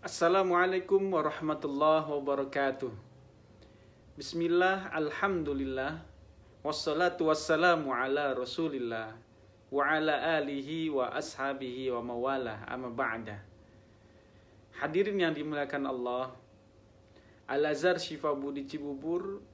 Assalamualaikum warahmatullahi wabarakatuh. Bismillah, alhamdulillah, wassalatu wassalamu ala rasulillah, wa ala alihi wa ashabihi wa mawalah, amma ba'da. Hadirin yang dimuliakan Allah, Al-Azhar Syifa Budi Cibubur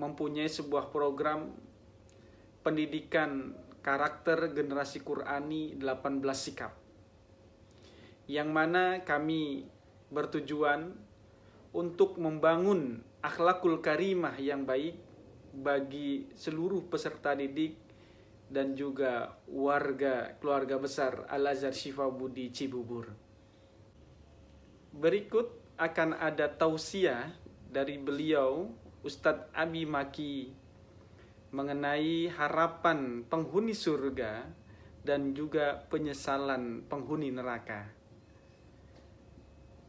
mempunyai sebuah program pendidikan karakter generasi Qur'ani 18 sikap, yang mana kami bertujuan untuk membangun akhlakul karimah yang baik bagi seluruh peserta didik dan juga warga keluarga besar Al-Azhar Syifa Budi Cibubur. Berikut akan ada tausiah dari beliau Ustadz Abi Maki mengenai harapan penghuni surga dan juga penyesalan penghuni neraka.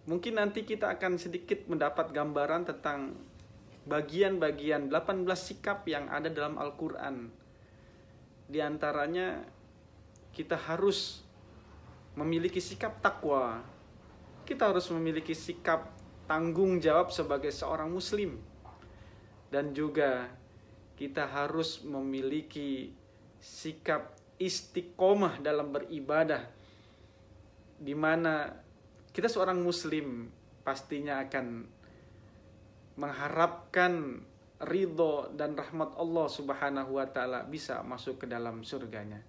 Mungkin nanti kita akan sedikit mendapat gambaran tentang bagian-bagian 18 sikap yang ada dalam Al-Quran. Di antaranya kita harus memiliki sikap takwa. Kita harus memiliki sikap tanggung jawab sebagai seorang muslim. Dan juga kita harus memiliki sikap istiqomah dalam beribadah, di mana kita seorang muslim pastinya akan mengharapkan ridho dan rahmat Allah Subhanahu wa ta'ala bisa masuk ke dalam surganya.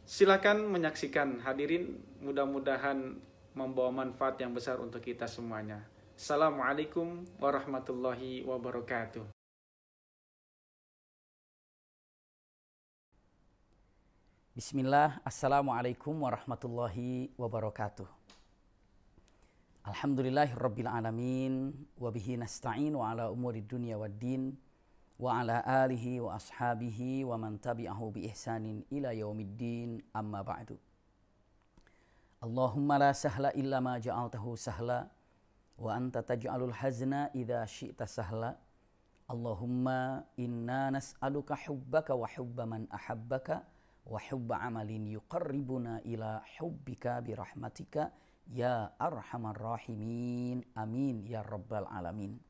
Silakan menyaksikan hadirin, mudah-mudahan membawa manfaat yang besar untuk kita semuanya. Assalamualaikum warahmatullahi wabarakatuh. Bismillah, Assalamualaikum warahmatullahi wabarakatuh. Alhamdulillahirrabbilalamin. Wabihi nasta'in wa ala umuri dunia wa din. Wa ala alihi wa ashabihi wa man tabi'ahu bi ihsanin ila yaumiddin, amma ba'du. Allahumma la sahla illa ma ja'altahu sahla. Wa anta taj'alul hazna idha syi'ta sahla. Allahumma inna nas'aluka hubbaka wa hubba man ahabbaka. Wa hubba amalin yuqarribuna ila hubbika birahmatika ya arhamar rahimin, amin ya rabbal alamin.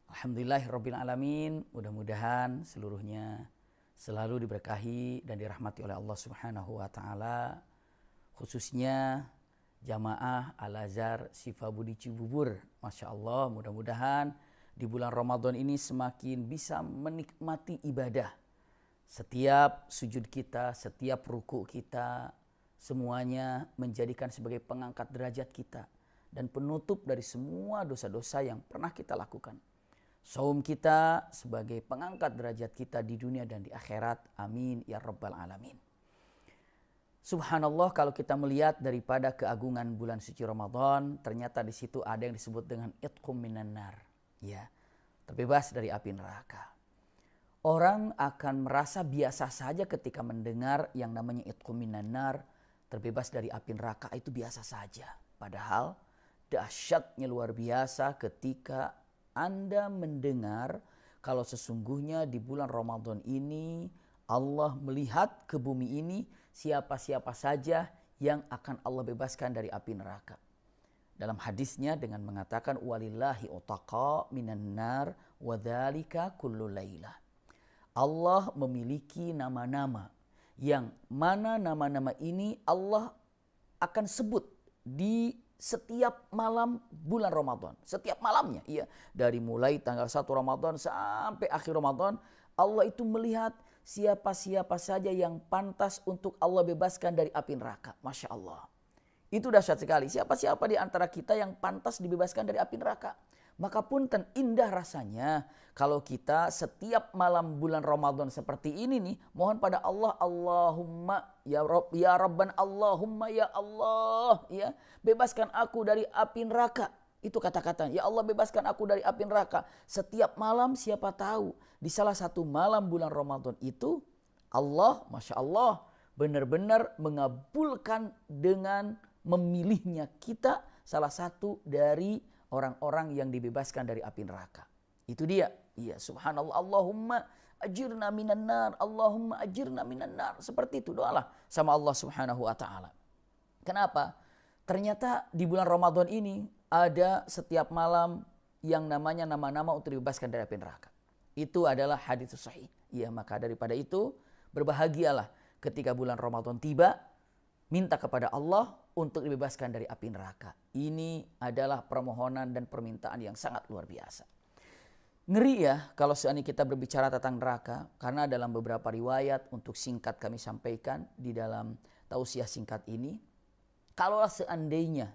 Alhamdulillahirabbil alamin. Mudah-mudahan seluruhnya selalu diberkahi dan dirahmati oleh Allah Subhanahu wa taala, khususnya jamaah Al-Azhar Syifa Budi Cibubur. Masya Allah, mudah-mudahan di bulan Ramadan ini semakin bisa menikmati ibadah. Setiap sujud kita, setiap ruku kita, semuanya menjadikan sebagai pengangkat derajat kita dan penutup dari semua dosa-dosa yang pernah kita lakukan. Saum kita sebagai pengangkat derajat kita di dunia dan di akhirat. Amin ya rabbal alamin. Subhanallah, kalau kita melihat daripada keagungan bulan suci Ramadan, ternyata di situ ada yang disebut dengan itqum minan nar, ya, terbebas dari api neraka. Orang akan merasa biasa saja ketika mendengar yang namanya itqum minan nar, terbebas dari api neraka, itu biasa saja. Padahal dahsyatnya luar biasa ketika Anda mendengar kalau sesungguhnya di bulan Ramadan ini Allah melihat ke bumi ini siapa-siapa saja yang akan Allah bebaskan dari api neraka. Dalam hadisnya dengan mengatakan walillahi utaqa minan nar wa dzalika kullu lailah. Allah memiliki nama-nama yang mana nama-nama ini Allah akan sebut di setiap malam bulan Ramadan. Setiap malamnya, iya. Dari mulai tanggal 1 Ramadan sampai akhir Ramadan, Allah itu melihat siapa-siapa saja yang pantas untuk Allah bebaskan dari api neraka. Masya Allah. Itu dahsyat sekali. Siapa-siapa di antara kita yang pantas dibebaskan dari api neraka. Maka punten indah rasanya kalau kita setiap malam bulan Ramadan seperti ini nih, mohon pada Allah, Allahumma ya Rabb, ya Rabban, Allahumma ya Allah, ya, bebaskan aku dari api neraka. Itu kata-kata, ya Allah bebaskan aku dari api neraka. Setiap malam, siapa tahu di salah satu malam bulan Ramadan itu Allah, Masya Allah, benar-benar mengabulkan dengan memilihnya kita salah satu dari orang-orang yang dibebaskan dari api neraka. Itu dia. Iya, subhanallah. Allahumma ajirna minan nar. Allahumma ajirna minan nar. Seperti itu doalah sama Allah Subhanahu wa taala. Kenapa? Ternyata di bulan Ramadan ini ada setiap malam yang namanya nama-nama untuk dibebaskan dari api neraka. Itu adalah hadits sahih. Ya, maka daripada itu berbahagialah ketika bulan Ramadan tiba, minta kepada Allah untuk dibebaskan dari api neraka. Ini adalah permohonan dan permintaan yang sangat luar biasa. Ngeri ya kalau seandainya kita berbicara tentang neraka, karena dalam beberapa riwayat, untuk singkat kami sampaikan di dalam tausiah singkat ini, kalau seandainya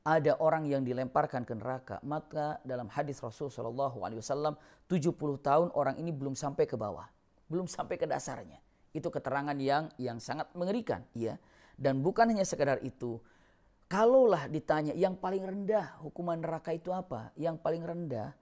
ada orang yang dilemparkan ke neraka, maka dalam hadis Rasul SAW 70 tahun orang ini belum sampai ke bawah, belum sampai ke dasarnya. Itu keterangan yang sangat mengerikan, ya. Dan bukan hanya sekedar itu. Kalaulah ditanya yang paling rendah hukuman neraka itu apa? Yang paling rendah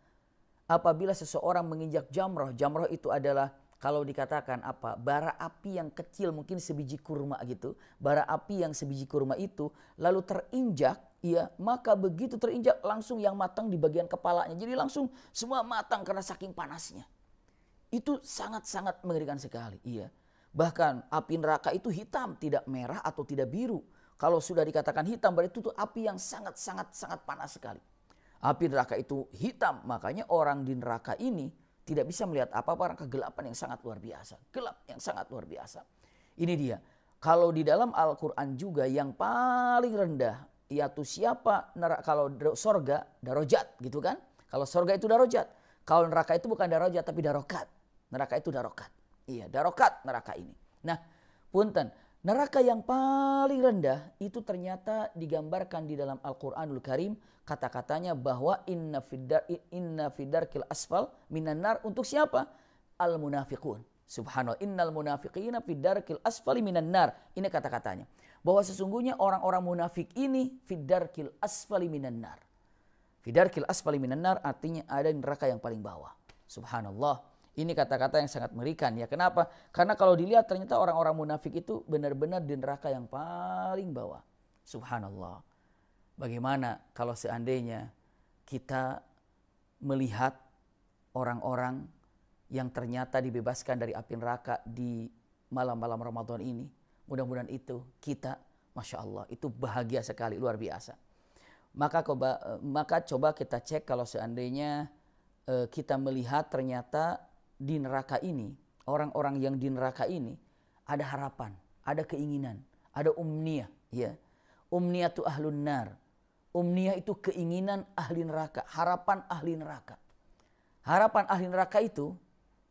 apabila seseorang menginjak jamrah. Jamrah itu adalah kalau dikatakan apa? Bara api yang kecil, mungkin sebiji kurma gitu. Bara api yang sebiji kurma itu lalu terinjak, ya, maka begitu terinjak langsung yang matang di bagian kepalanya. Jadi langsung semua matang karena saking panasnya. Itu sangat-sangat mengerikan sekali, iya. Bahkan api neraka itu hitam, tidak merah atau tidak biru. Kalau sudah dikatakan hitam berarti itu api yang sangat panas sekali. Api neraka itu hitam, makanya orang di neraka ini tidak bisa melihat apa-apa, karena kegelapan yang sangat luar biasa. Gelap yang sangat luar biasa. Ini dia. Kalau di dalam Al-Quran juga yang paling rendah, yaitu siapa neraka. Kalau sorga, darajat gitu kan. Kalau sorga itu darajat. Kalau neraka itu bukan darajat tapi darokat. Neraka itu darokat. Iya, darokat neraka ini. Nah, punten, neraka yang paling rendah itu ternyata digambarkan di dalam Al-Quranul Karim. Kata-katanya bahwa inna fidarkil asfal minan nar. Untuk siapa? Al-munafiqun. Subhanallah. Innal munafiqina fidarkil asfali minan nar. Ini kata-katanya. Bahwa sesungguhnya orang-orang munafik ini fidarkil asfali minan nar. Fidarkil asfali minan nar artinya ada di neraka yang paling bawah. Subhanallah. Ini kata-kata yang sangat mengerikan, ya. Kenapa? Karena kalau dilihat ternyata orang-orang munafik itu benar-benar di neraka yang paling bawah. Subhanallah. Bagaimana kalau seandainya kita melihat orang-orang yang ternyata dibebaskan dari api neraka di malam-malam Ramadan ini. Mudah-mudahan itu kita, Masya Allah, itu bahagia sekali, luar biasa. Maka coba kita cek kalau seandainya kita melihat ternyata di neraka ini, orang-orang yang di neraka ini ada harapan, ada keinginan, ada umniyah, ya. Umniyatu ahlun nar. Umniyah itu keinginan ahli neraka, harapan ahli neraka. Harapan ahli neraka itu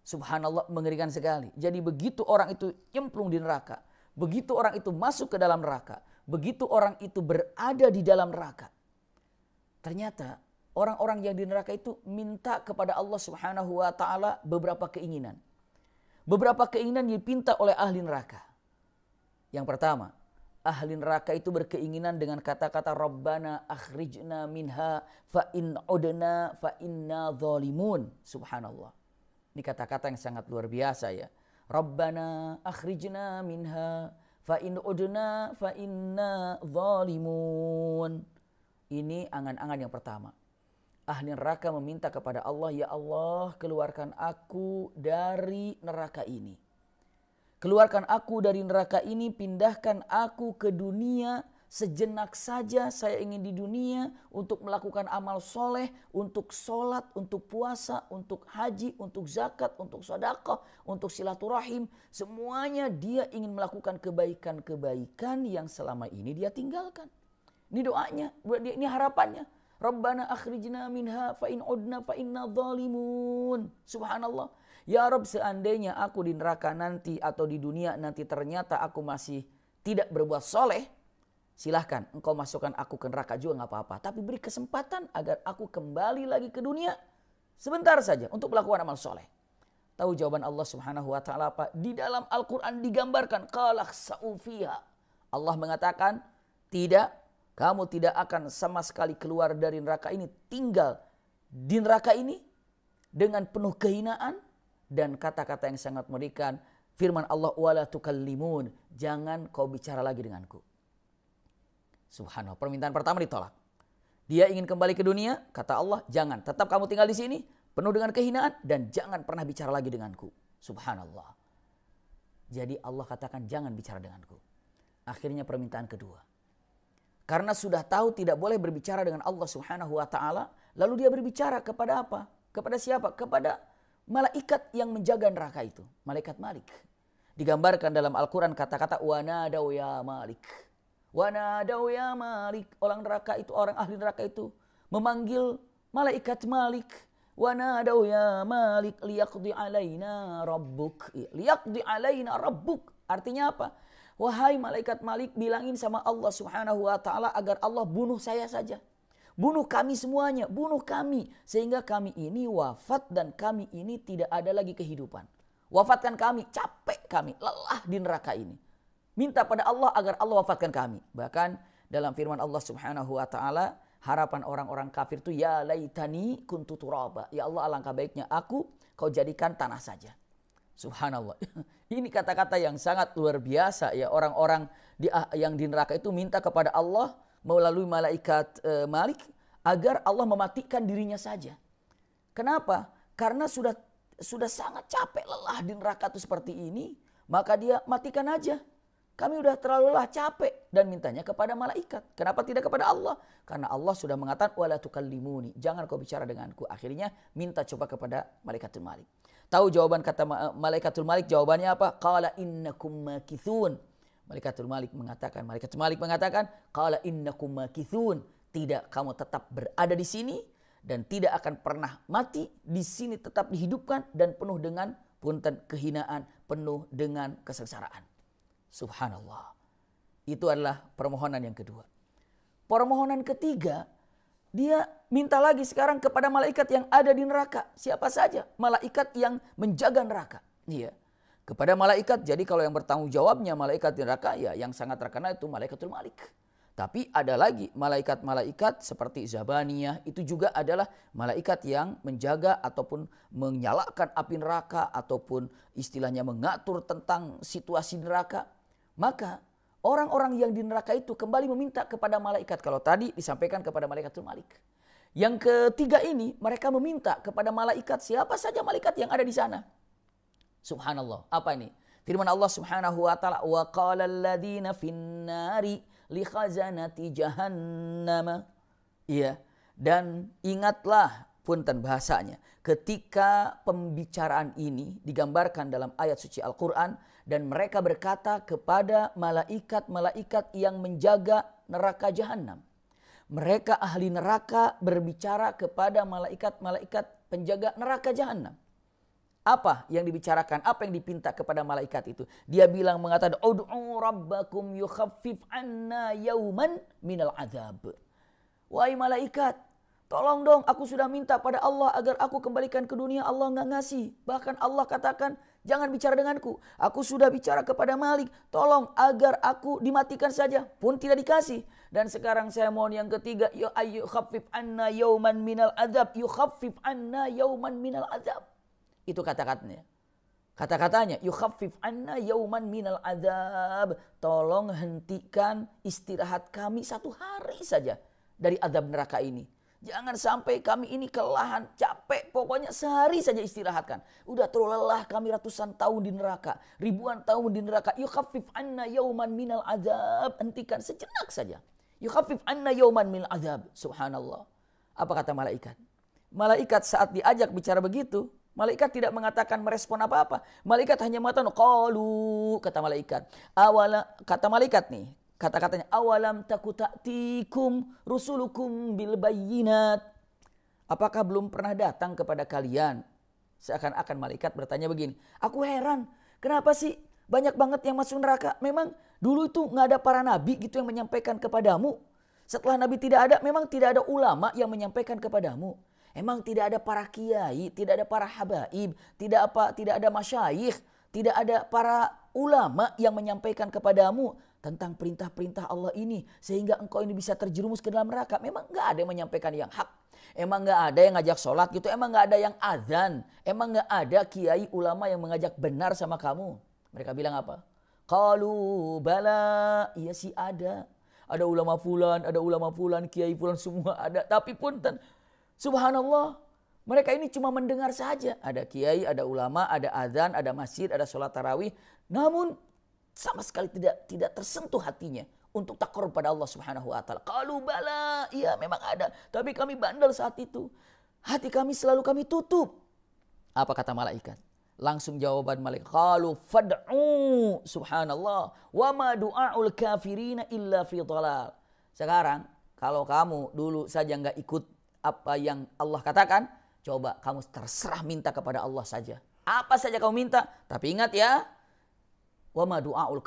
subhanallah mengerikan sekali. Jadi begitu orang itu nyemplung di neraka, begitu orang itu masuk ke dalam neraka, begitu orang itu berada di dalam neraka, ternyata orang-orang yang di neraka itu minta kepada Allah Subhanahu wa taala beberapa keinginan. Beberapa keinginan dipinta oleh ahli neraka. Yang pertama, ahli neraka itu berkeinginan dengan kata-kata Rabbana akhrijna minha fa in udna fa inna zalimun. Subhanallah. Ini kata-kata yang sangat luar biasa, ya. Rabbana akhrijna minha fa in udna fa inna zalimun. Ini angan-angan yang pertama. Ahli neraka meminta kepada Allah, ya Allah, keluarkan aku dari neraka ini. Keluarkan aku dari neraka ini, pindahkan aku ke dunia sejenak saja. Saya ingin di dunia untuk melakukan amal soleh, untuk sholat, untuk puasa, untuk haji, untuk zakat, untuk sedekah, untuk silaturahim. Semuanya dia ingin melakukan kebaikan-kebaikan yang selama ini dia tinggalkan. Ini doanya, ini harapannya. Rabbana akhrijna minha fa in udna fa inna zalimun. Subhanallah. Ya Rabb, seandainya aku di neraka nanti atau di dunia nanti ternyata aku masih tidak berbuat soleh, silahkan engkau masukkan aku ke neraka juga gak apa-apa. Tapi beri kesempatan agar aku kembali lagi ke dunia sebentar saja untuk melakukan amal soleh. Tahu jawaban Allah Subhanahu wa ta'ala apa? Di dalam Al-Quran digambarkan qalak sa'ufiha. Allah mengatakan tidak, kamu tidak akan sama sekali keluar dari neraka ini, tinggal di neraka ini dengan penuh kehinaan dan kata-kata yang sangat mengerikan. Firman Allah, wala tukallimun, jangan kau bicara lagi denganku. Subhanallah, permintaan pertama ditolak. Dia ingin kembali ke dunia, kata Allah, jangan, tetap kamu tinggal di sini penuh dengan kehinaan dan jangan pernah bicara lagi denganku. Subhanallah. Jadi Allah katakan jangan bicara denganku. Akhirnya permintaan kedua. Karena sudah tahu tidak boleh berbicara dengan Allah Subhanahu wa taala, lalu dia berbicara kepada apa? Kepada siapa? Kepada malaikat yang menjaga neraka itu, malaikat Malik. Digambarkan dalam Al-Qur'an kata-kata wa nadau ya Malik. Wa nadau ya Malik. Orang neraka itu, orang ahli neraka itu memanggil malaikat Malik. Wa nadau ya Malik liyaqdi alaina rabbuk. Liyaqdi alaina rabbuk. Artinya apa? Wahai malaikat Malik, bilangin sama Allah Subhanahu wa taala agar Allah bunuh saya saja. Bunuh kami semuanya, bunuh kami. Sehingga kami ini wafat dan kami ini tidak ada lagi kehidupan. Wafatkan kami, capek kami, lelah di neraka ini. Minta pada Allah agar Allah wafatkan kami. Bahkan dalam firman Allah Subhanahu wa taala, harapan orang-orang kafir itu ya laitani kuntu turaba. Ya Allah, alangkah baiknya aku kau jadikan tanah saja. Subhanallah. Ini kata-kata yang sangat luar biasa ya, orang-orang yang di neraka itu minta kepada Allah melalui malaikat Malik agar Allah mematikan dirinya saja. Kenapa? Karena sudah sangat capek, lelah di neraka itu seperti ini, maka dia matikan aja. Kami udah terlalu lelah, capek, dan mintanya kepada malaikat. Kenapa tidak kepada Allah? Karena Allah sudah mengatakan wala tukallimuni, jangan kau bicara denganku. Akhirnya minta coba kepada malaikatul Malik. Tahu jawaban kata malaikatul Malik, jawabannya apa? Qala innakum makithun. Malaikatul Malik mengatakan qala innakum makithun. Tidak, kamu tetap berada di sini dan tidak akan pernah mati. Di sini tetap dihidupkan dan penuh dengan punten kehinaan, penuh dengan kesengsaraan. Subhanallah. Itu adalah permohonan yang kedua. Permohonan ketiga, dia minta lagi sekarang kepada malaikat yang ada di neraka. Siapa saja? Malaikat yang menjaga neraka. Iya. Kepada malaikat, jadi kalau yang bertanggung jawabnya malaikat di neraka, ya yang sangat terkenal itu Malaikatul Malik. Tapi ada lagi malaikat-malaikat seperti Zabaniyah, itu juga adalah malaikat yang menjaga ataupun menyalakan api neraka ataupun istilahnya mengatur tentang situasi neraka. Maka orang-orang yang di neraka itu kembali meminta kepada malaikat. Kalau tadi disampaikan kepada Malaikatul Malik. Yang ketiga ini mereka meminta kepada malaikat, siapa saja malaikat yang ada di sana. Subhanallah. Apa ini? Firman Allah Subhanahu wa taala, wa qala alladziina fin-nari li khazanati jahannam. Iya, dan ingatlah, punten bahasanya, ketika pembicaraan ini digambarkan dalam ayat suci Al-Qur'an dan mereka berkata kepada malaikat-malaikat yang menjaga neraka jahanam. Mereka ahli neraka berbicara kepada malaikat-malaikat penjaga neraka jahanam. Apa yang dibicarakan? Apa yang dipinta kepada malaikat itu? Dia bilang, mengatakan, ud'u rabbakum yukhaffif anna yauman minal azab. Wahai malaikat, tolong dong, aku sudah minta pada Allah agar aku kembalikan ke dunia, Allah nggak ngasih. Bahkan Allah katakan, jangan bicara denganku. Aku sudah bicara kepada Malik, tolong agar aku dimatikan saja, pun tidak dikasih. Dan sekarang saya mohon yang ketiga, yukhaffif anna yauman minal azab, yukhaffif anna yauman minal azab. Itu kata-katanya. Kata-katanya, yukhaffif anna yauman minal azab. Tolong hentikan istirahat kami satu hari saja dari azab neraka ini. Jangan sampai kami ini kelelahan, capek, pokoknya sehari saja istirahatkan. Udah terlalu lelah kami ratusan tahun di neraka, ribuan tahun di neraka. Yukhaffif anna yauman minal azab. Hentikan sejenak saja. Yukhaffif anna yauman minal azab. Subhanallah. Apa kata malaikat? Malaikat saat diajak bicara begitu, malaikat tidak mengatakan merespon apa-apa. Malaikat hanya mengatakan qalu, kata malaikat. Kata malaikat nih, kata-katanya awalam takutatikum rusulukum bil bayyinat. Apakah belum pernah datang kepada kalian? Seakan-akan malaikat bertanya begini, aku heran, kenapa sih banyak banget yang masuk neraka? Memang dulu itu nggak ada para nabi gitu yang menyampaikan kepadamu. Setelah nabi tidak ada, memang tidak ada ulama yang menyampaikan kepadamu. Emang tidak ada para kiai, tidak ada para habaib, tidak ada masyayikh, tidak ada para ulama yang menyampaikan kepadamu tentang perintah-perintah Allah ini sehingga engkau ini bisa terjerumus ke dalam neraka. Memang nggak ada yang menyampaikan yang hak, emang nggak ada yang ngajak sholat gitu, emang nggak ada yang azan, emang nggak ada kiai ulama yang mengajak benar sama kamu. Mereka bilang apa? Qalu bala, iya sih ada ulama fulan, kiai fulan semua ada, tapi punten. Subhanallah, mereka ini cuma mendengar saja. Ada kiai, ada ulama, ada azan, ada masjid, ada sholat tarawih. Namun sama sekali tidak tersentuh hatinya untuk takarrub pada Allah Subhanahu wa taala? Qalu bala, iya memang ada, tapi kami bandel saat itu. Hati kami selalu kami tutup. Apa kata malaikat? Langsung jawaban malaikat, qalu fad'u, subhanallah, wa ma du'aul kafirina illa fi dhalal. Sekarang kalau kamu dulu saja enggak ikut apa yang Allah katakan, coba kamu terserah minta kepada Allah saja. Apa saja kamu minta, tapi ingat ya, wa ma du'aul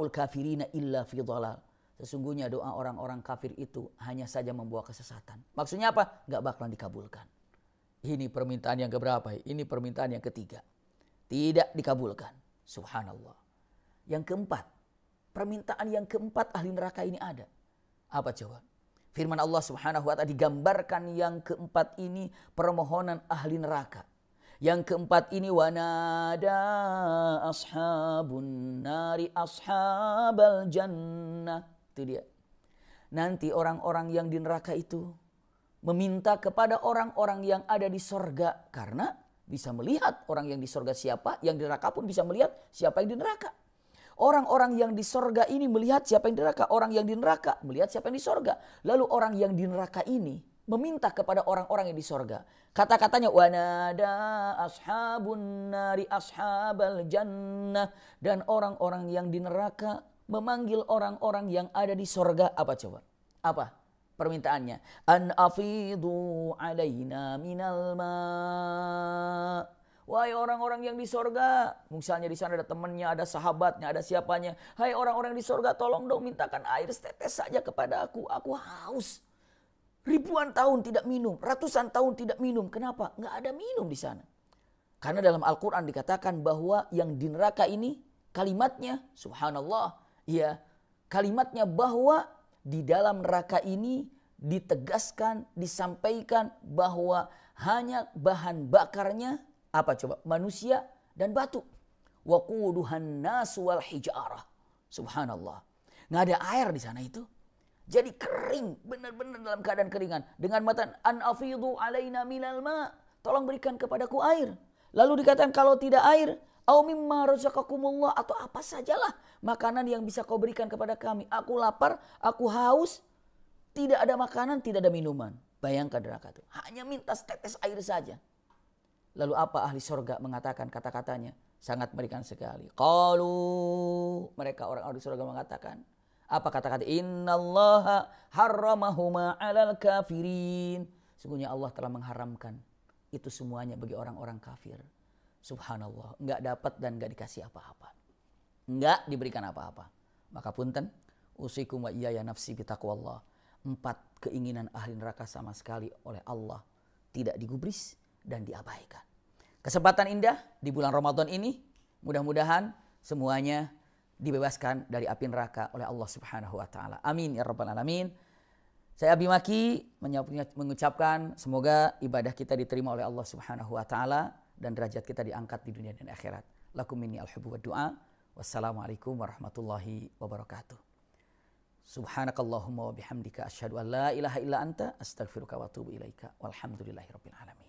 kafirina illa fi dhalal. Sesungguhnya doa orang-orang kafir itu hanya saja membawa kesesatan. Maksudnya apa? Enggak bakalan dikabulkan. Ini permintaan yang keberapa? Ini permintaan yang ketiga. Tidak dikabulkan. Subhanallah. Yang keempat. Permintaan yang keempat ahli neraka ini ada. Apa coba? Firman Allah Subhanahu wa ta'ala digambarkan yang keempat ini permohonan ahli neraka. Yang keempat ini wanada ashabun nari ashabal jannah. Itu dia. Nanti orang-orang yang di neraka itu meminta kepada orang-orang yang ada di sorga. Karena bisa melihat orang yang di sorga siapa, yang di neraka pun bisa melihat siapa yang di neraka. Orang-orang yang di sorga ini melihat siapa yang di neraka. Orang yang di neraka melihat siapa yang di sorga. Lalu orang yang di neraka ini meminta kepada orang-orang yang di sorga. Kata-katanya wanada ashabun nari ashabal jannah. Dan orang-orang yang di neraka memanggil orang-orang yang ada di sorga. Apa coba? Apa permintaannya? An afidu alaina minal ma. Wahai orang-orang yang di sorga, misalnya di sana ada temannya, ada sahabatnya, ada siapanya. Hai orang-orang di sorga, tolong dong mintakan air setetes saja kepada aku. Aku haus. Ribuan tahun tidak minum, ratusan tahun tidak minum. Kenapa? Nggak ada minum di sana. Karena dalam Al-Quran dikatakan bahwa yang di neraka ini kalimatnya, subhanallah, ya, kalimatnya bahwa di dalam neraka ini ditegaskan, disampaikan bahwa hanya bahan bakarnya apa coba? Manusia dan batu. Waquduhan nas wal hijarah. Subhanallah. Nggak ada air di sana itu. Jadi kering, benar-benar dalam keadaan keringan. Dengan mata an afidu alaina minal ma. Tolong berikan kepadaku air. Lalu dikatakan kalau tidak air, au mimma razaqakumullah, atau apa sajalah makanan yang bisa kau berikan kepada kami. Aku lapar, aku haus, tidak ada makanan, tidak ada minuman. Bayangkan neraka itu. Hanya minta setetes air saja. Lalu apa ahli surga mengatakan kata-katanya? Sangat mengerikan sekali. Qalu, mereka orang ahli surga mengatakan, apa kata-kata? Innallaha harramahuma 'alal kafirin. Sungguhnya Allah telah mengharamkan itu semuanya bagi orang-orang kafir. Subhanallah, enggak dapat dan enggak dikasih apa-apa. Enggak diberikan apa-apa. Maka punten, usikum wa iyaya nafsi bitaqwallah. 4 keinginan ahli neraka sama sekali oleh Allah tidak digubris dan diabaikan. Kesempatan indah di bulan Ramadan ini, mudah-mudahan semuanya dibebaskan dari api neraka oleh Allah Subhanahu wa taala. Amin ya rabbal alamin. Saya Abi Maki mengucapkan semoga ibadah kita diterima oleh Allah Subhanahu wa taala dan derajat kita diangkat di dunia dan akhirat. Lakum minni al-hubbu wa du'a. Wassalamualaikum warahmatullahi wabarakatuh. Subhanakallahumma wa bihamdika asyhadu an la ilaha illa anta astaghfiruka wa atubu ilaika. Walhamdulillahirabbil alamin.